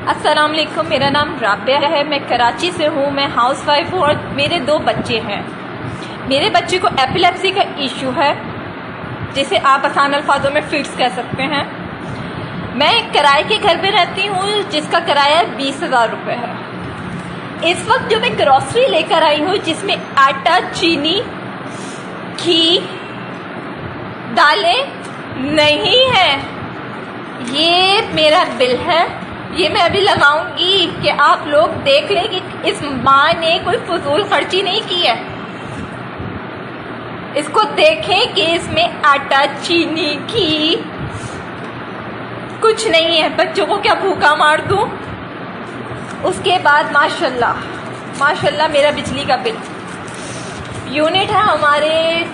अस्सलाम वालेकुम, मेरा नाम राबिया है। मैं कराची से हूँ। मैं हाउसवाइफ हूँ और मेरे 2 बच्चे हैं। मेरे बच्चे को एपिलेप्सी का इशू है, जिसे आप आसान अल्फाजों में फिट्स कह सकते हैं। मैं एक किराए के घर पे रहती हूँ जिसका किराया 20,000 रुपये है। इस वक्त जो मैं ग्रॉसरी लेकर आई हूँ, जिसमें आटा, चीनी, घी, दालें नहीं है, ये मेरा बिल है। ये मैं अभी लगाऊंगी कि आप लोग देख लें कि इस माँ ने कोई फजूल खर्ची नहीं की है। इसको देखें कि इसमें आटा, चीनी, घी कुछ नहीं है। बच्चों को क्या भूखा मार दूं? उसके बाद माशाल्लाह मेरा बिजली का बिल यूनिट है हमारे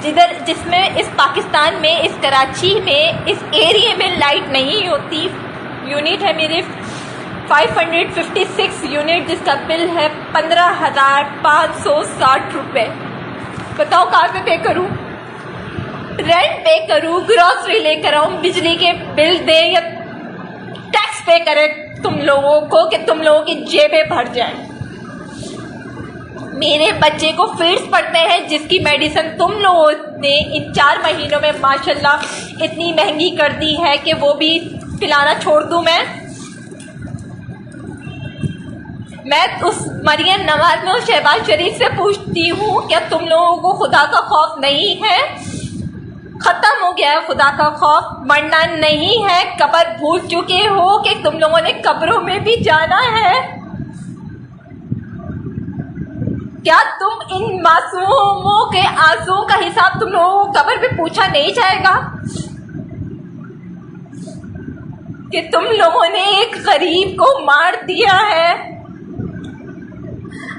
जिसमें इस पाकिस्तान में, इस कराची में, इस एरिया में लाइट नहीं होती। यूनिट है मेरे 556 यूनिट, जिसका बिल है 15,560 रुपये। बताओ कहाँ पे पे करूँ? रेंट पे करूँ, ग्रॉसरी लेकर आऊँ, बिजली के बिल दे, या टैक्स पे करे तुम लोगों को कि तुम लोगों की जेबें भर जाए। मेरे बच्चे को फिट्स पड़ते हैं, जिसकी मेडिसिन तुम लोगों ने इन 4 महीनों में माशाल्लाह इतनी महंगी कर दी है कि वो भी पिलाना छोड़ दूं। मैं उस मरियम नवाज में, उस शहबाज शरीफ से पूछती हूँ, क्या तुम लोगों को खुदा का खौफ नहीं है? खत्म हो गया है खुदा का खौफ, मरना नहीं है। कब्र भूल चुके हो कि तुम लोगों ने कब्रों में भी जाना है। क्या तुम इन मासूमों के आंसुओं का हिसाब तुम लोगों को कब्र पे पूछा नहीं जाएगा कि तुम लोगों ने एक गरीब को मार दिया है?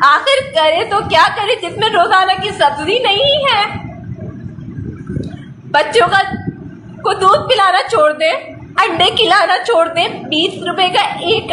आखिर करे तो क्या करे जिसमें रोजाना की सब्जी नहीं है? बच्चों को दूध पिलाना छोड़ दे, अंडे खिलाना छोड़ दे। 20 रुपए का एक